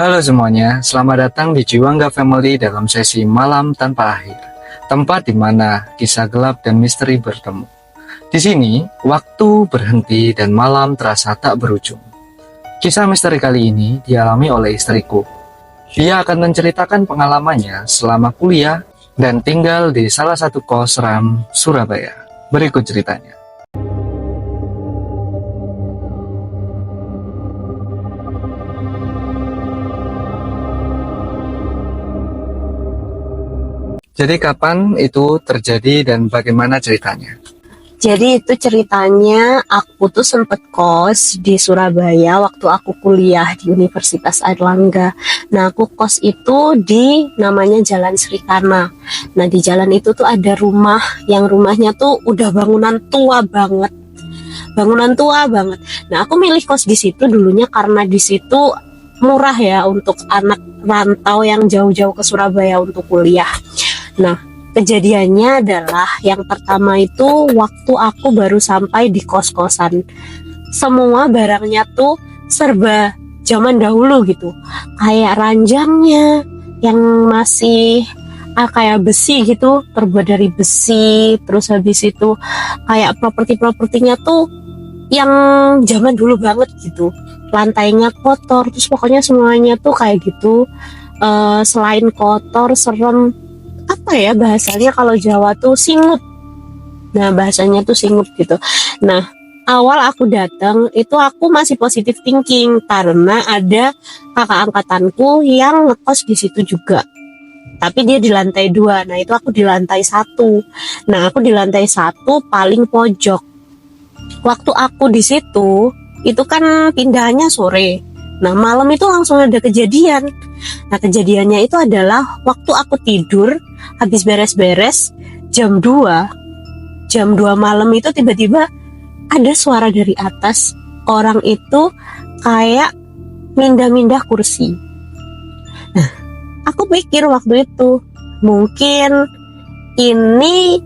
Halo semuanya, selamat datang di Jiwangga Family dalam sesi Malam Tanpa Akhir, tempat di mana kisah gelap dan misteri bertemu. Di sini, waktu berhenti dan malam terasa tak berujung. Kisah misteri kali ini dialami oleh istriku. Dia akan menceritakan pengalamannya selama kuliah dan tinggal di salah satu kos ram Surabaya. Berikut ceritanya. Jadi kapan itu terjadi dan bagaimana ceritanya? Jadi itu ceritanya aku tuh sempet kos di Surabaya waktu aku kuliah di Universitas Airlangga. Nah aku kos itu di namanya Jalan Srikana. Nah di jalan itu tuh ada rumah yang rumahnya tuh udah bangunan tua banget. Nah aku milih kos di situ dulunya karena di situ murah ya untuk anak rantau yang jauh-jauh ke Surabaya untuk kuliah. Nah, kejadiannya adalah yang pertama itu waktu aku baru sampai di kos-kosan. Semua barangnya tuh serba zaman dahulu gitu. Kayak ranjangnya yang masih kayak besi gitu, terbuat dari besi. Terus habis itu kayak properti-propertinya tuh yang zaman dulu banget gitu. Lantainya kotor, terus pokoknya semuanya tuh kayak gitu. Selain kotor, serem, apa ya bahasanya kalau Jawa tuh singut. Nah bahasanya tuh singut gitu. Nah awal aku datang itu aku masih positive thinking karena ada kakak angkatanku yang ngekos di situ juga. Tapi dia di lantai 2. Nah itu aku di lantai 1. Nah aku di lantai 1 paling pojok. Waktu aku di situ itu kan pindahannya sore. Nah malam itu langsung ada kejadian. Nah kejadiannya itu adalah waktu aku tidur habis beres-beres jam 2 malam itu tiba-tiba ada suara dari atas. Orang itu kayak mindah-mindah kursi. Nah aku pikir waktu itu mungkin ini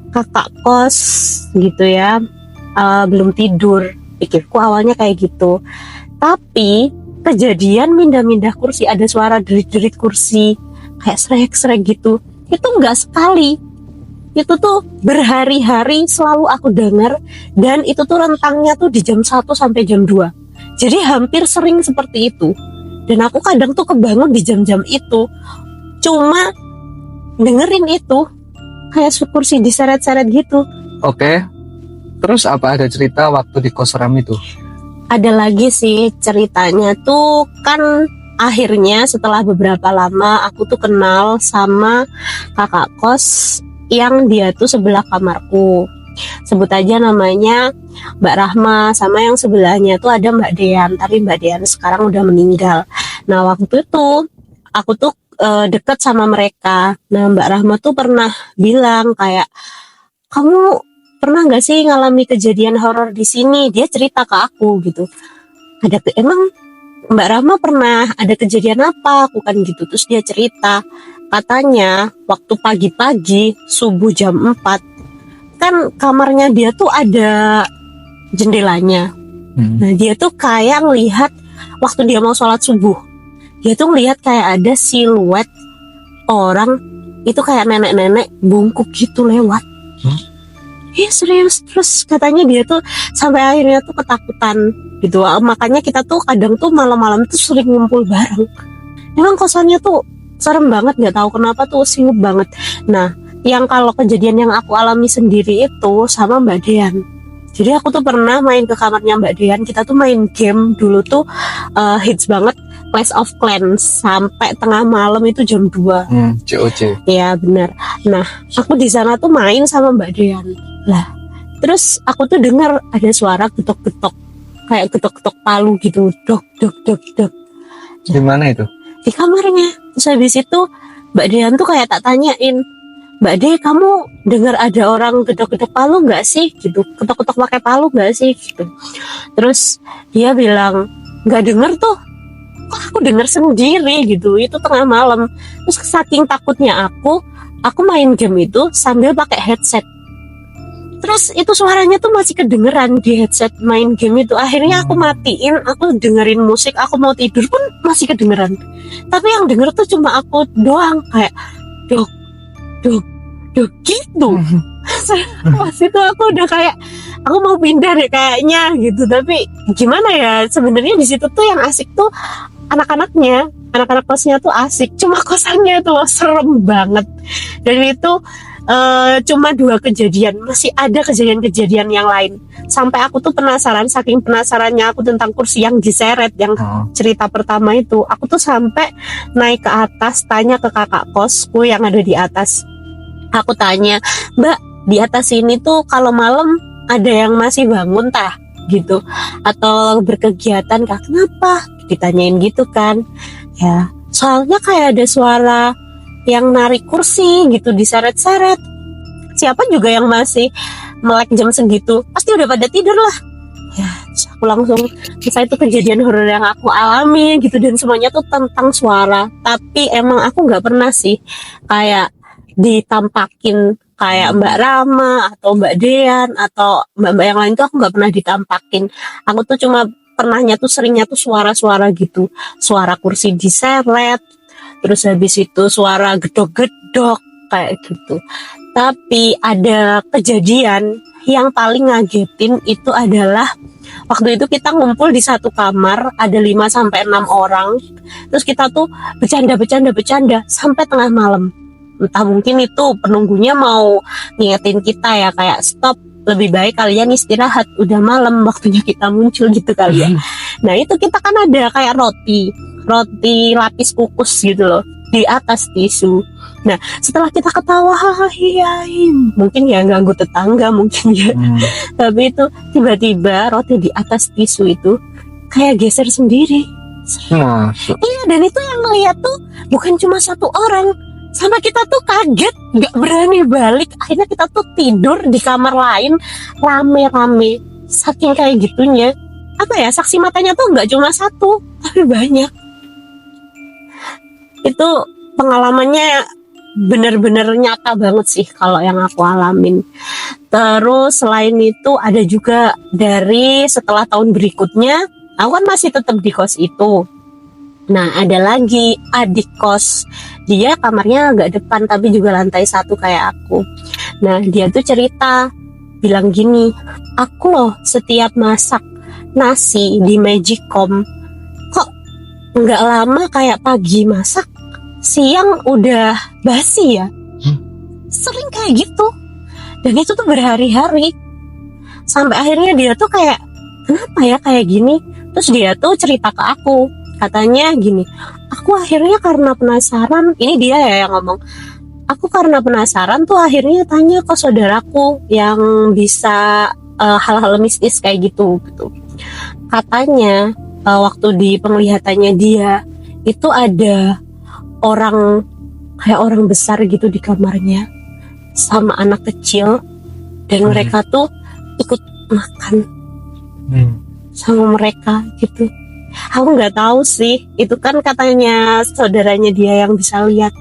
kakak kos gitu ya, belum tidur. Pikirku awalnya kayak gitu. Tapi kejadian mindah-mindah kursi, ada suara derit-derit kursi kayak srek-srek gitu, itu enggak sekali, itu tuh berhari-hari selalu aku dengar. Dan itu tuh rentangnya tuh di jam 1 sampai jam 2. Jadi hampir sering seperti itu. Dan aku kadang tuh kebangun di jam-jam itu cuma dengerin itu kayak kursi diseret-seret gitu. Oke, terus apa ada cerita waktu di kos ram itu? Ada lagi sih ceritanya tuh kan akhirnya setelah beberapa lama aku tuh kenal sama kakak kos yang dia tuh sebelah kamarku. Sebut aja namanya Mbak Rahma, sama yang sebelahnya tuh ada Mbak Dean, tapi Mbak Dean sekarang udah meninggal. Nah waktu itu aku tuh deket sama mereka. Nah Mbak Rahma tuh pernah bilang kayak, kamu pernah nggak sih ngalami kejadian horor di sini? Dia cerita ke aku gitu. Emang Mbak Rahma pernah ada kejadian apa? Aku kan gitu. Terus dia cerita, katanya waktu pagi-pagi subuh jam 4 kan kamarnya dia tuh ada jendelanya. Nah dia tuh kayak ngelihat waktu dia mau sholat subuh, dia tuh ngelihat kayak ada siluet orang itu kayak nenek-nenek bungkuk gitu lewat. Iya serius. Terus katanya dia tuh sampai akhirnya tuh ketakutan gitu. Makanya kita tuh kadang tuh malam-malam tuh sering ngumpul bareng. Emang kosannya tuh serem banget, nggak tahu kenapa tuh singgup banget. Nah yang kalau kejadian yang aku alami sendiri itu sama Mbak Dean. Jadi aku tuh pernah main ke kamarnya Mbak Dean. Kita tuh main game dulu tuh hits banget Clash of Clans sampai tengah malam itu jam 2. COC. Ya benar. Nah aku di sana tuh main sama Mbak Dean lah. Terus aku tuh dengar ada suara getok-getok kayak getok-getok palu gitu, dok dok dok dok. Di mana itu? Di kamarnya. Terus habis itu Mbak Dean tuh kayak tak tanyain, Mbak De, kamu dengar ada orang getok-getok palu nggak sih? Gitu, ketok-ketok pakai palu nggak sih? Gitu. Terus dia bilang nggak denger tuh. Kok aku denger sendiri gitu? Itu tengah malam. Terus saking takutnya aku main game itu sambil pakai headset. Terus itu suaranya tuh masih kedengeran di headset main game itu. Akhirnya aku matiin, aku dengerin musik, aku mau tidur pun masih kedengeran. Tapi yang denger tuh cuma aku doang, kayak dok, dok, dok gitu. Pas itu aku udah kayak aku mau pindah deh kayaknya gitu. Tapi gimana ya, sebenarnya di situ tuh yang asik tuh anak-anaknya, anak-anak kosnya tuh asik. Cuma kosannya tuh serem banget. Dan itu cuma 2 kejadian, masih ada kejadian-kejadian yang lain. Sampai aku tuh penasaran, saking penasarannya aku tentang kursi yang diseret, yang cerita pertama itu, aku tuh sampai naik ke atas, tanya ke kakak kosku yang ada di atas. Aku tanya, Mbak, di atas ini tuh kalau malam ada yang masih bangun tah? Gitu, atau berkegiatan kah? Kenapa? Ditanyain gitu kan. Ya, soalnya kayak ada suara yang narik kursi gitu, diseret-seret. Siapa juga yang masih melek jam segitu, pasti udah pada tidur lah. Ya, aku langsung, saya itu kejadian horor yang aku alami gitu, dan semuanya tuh tentang suara. Tapi emang aku nggak pernah sih kayak ditampakin kayak Mbak Rama atau Mbak Dean atau mbak-mbak yang lain tuh aku nggak pernah ditampakin. Aku tuh cuma pernahnya tuh seringnya tuh suara-suara gitu, suara kursi diseret, terus habis itu suara gedok-gedok kayak gitu. Tapi ada kejadian yang paling ngagetin itu adalah waktu itu kita ngumpul di satu kamar, ada 5-6 orang. Terus kita tuh bercanda sampai tengah malam. Entah mungkin itu penunggunya mau ngingetin kita ya, kayak stop, lebih baik kalian istirahat, udah malam waktunya kita muncul gitu kali ya. Nah itu kita kan ada kayak roti lapis kukus gitu loh di atas tisu. Nah setelah kita ketawa hahaha, mungkin ya ganggu tetangga mungkin ya, tapi itu tiba-tiba roti di atas tisu itu kayak geser sendiri. Iya, dan itu yang ngeliat tuh bukan cuma 1 orang, sampai kita tuh kaget, gak berani balik. Akhirnya kita tuh tidur di kamar lain rame-rame, saking kayak gitunya. Apa ya, saksi matanya tuh gak cuma 1, tapi banyak. Itu pengalamannya bener-bener nyata banget sih kalau yang aku alamin. Terus selain itu ada juga dari setelah tahun berikutnya, aku kan masih tetap di kos itu. Nah ada lagi adik kos, dia kamarnya agak depan tapi juga lantai 1 kayak aku. Nah dia tuh cerita, bilang gini, aku loh setiap masak nasi di Magicom kok nggak lama kayak pagi masak, siang udah basi ya. Sering kayak gitu, dan itu tuh berhari-hari. Sampai akhirnya dia tuh kayak, kenapa ya kayak gini. Terus dia tuh cerita ke aku, katanya gini, aku akhirnya karena penasaran, ini dia ya yang ngomong, aku karena penasaran tuh akhirnya tanya ke saudaraku yang bisa hal-hal mistis kayak gitu. Katanya waktu di penglihatannya dia itu ada orang kayak orang besar gitu di kamarnya sama anak kecil, dan mereka tuh ikut makan sama mereka gitu. Aku nggak tahu sih, itu kan katanya saudaranya dia yang bisa lihat.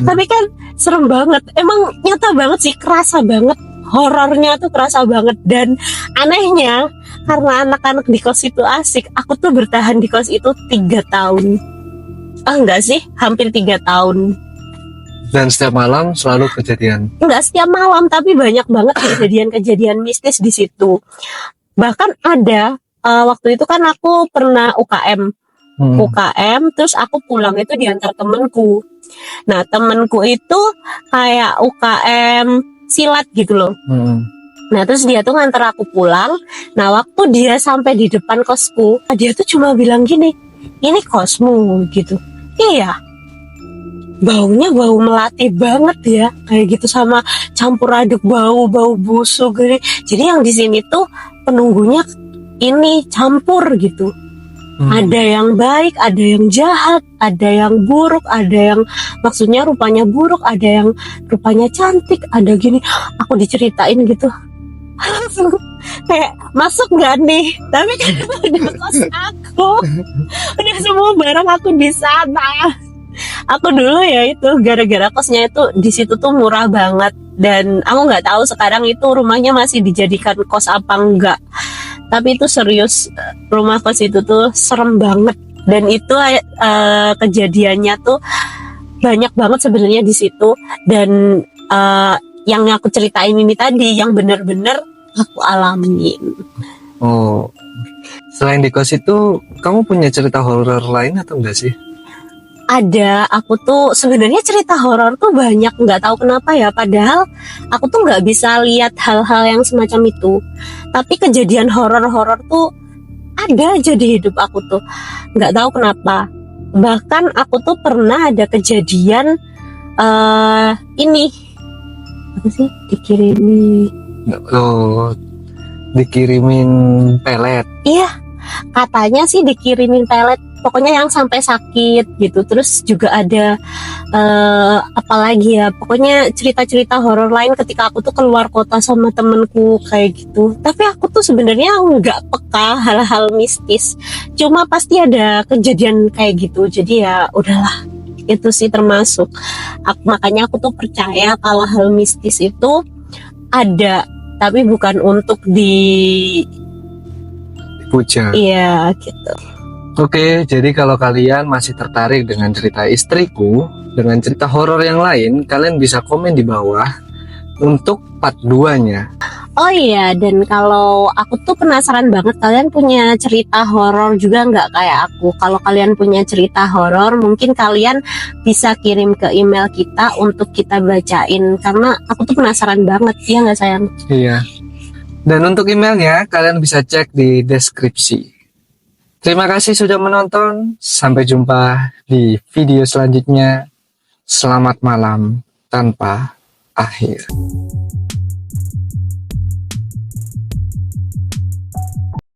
Tapi kan serem banget, emang nyata banget sih, kerasa banget, horornya tuh kerasa banget. Dan anehnya karena anak-anak di kos itu asik, aku tuh bertahan di kos itu 3 tahun. Enggak sih, hampir 3 tahun. Dan setiap malam selalu kejadian? Enggak setiap malam, tapi banyak banget kejadian-kejadian mistis di situ. Bahkan ada waktu itu kan aku pernah UKM, terus aku pulang itu diantar temenku. Nah temenku itu kayak UKM silat gitu loh. Nah terus dia tuh nganter aku pulang. Nah waktu dia sampai di depan kosku, dia tuh cuma bilang gini, ini kosmu gitu. Iya, baunya bau melati banget ya, kayak gitu, sama campur aduk bau busuk gitu. Jadi yang di sini tuh penunggunya ini campur gitu. Ada yang baik, ada yang jahat, ada yang buruk, ada yang maksudnya rupanya buruk, ada yang rupanya cantik, ada gini. Aku diceritain gitu, langsung kayak masuk gak nih? Tapi kan udah kos aku, udah semua barang aku di sana. Aku dulu ya itu gara-gara kosnya itu di situ tuh murah banget. dan aku nggak tahu sekarang itu rumahnya masih dijadikan kos apa enggak. Tapi itu serius, rumah kos itu tuh serem banget, dan itu kejadiannya tuh banyak banget sebenarnya di situ. Dan yang aku ceritain ini tadi yang bener-bener aku alamin. Oh, selain di kos itu, kamu punya cerita horor lain atau enggak sih? Ada, aku tuh sebenarnya cerita horor tuh banyak, nggak tahu kenapa ya, padahal aku tuh nggak bisa lihat hal-hal yang semacam itu, tapi kejadian horor-horor tuh ada aja di hidup aku tuh, nggak tahu kenapa. Bahkan aku tuh pernah ada kejadian ini apa sih, Dikirimin pelet. iya, katanya sih dikirimin pelet, pokoknya yang sampai sakit gitu. Terus juga ada apalagi ya, pokoknya cerita-cerita horor lain ketika aku tuh keluar kota sama temenku kayak gitu. Tapi aku tuh sebenarnya nggak peka hal-hal mistis, cuma pasti ada kejadian kayak gitu. Jadi ya udahlah, itu sih termasuk makanya aku tuh percaya kalau hal mistis itu ada, tapi bukan untuk Puja. iya gitu. Oke, jadi kalau kalian masih tertarik dengan cerita istriku, dengan cerita horor yang lain, kalian bisa komen di bawah untuk part 2-nya. Oh iya, dan kalau aku tuh penasaran banget, kalian punya cerita horor juga nggak kayak aku? Kalau kalian punya cerita horor, mungkin kalian bisa kirim ke email kita untuk kita bacain, karena aku tuh penasaran banget, ya nggak sayang? Iya. Dan untuk emailnya, kalian bisa cek di deskripsi. Terima kasih sudah menonton. Sampai jumpa di video selanjutnya. Selamat malam tanpa akhir.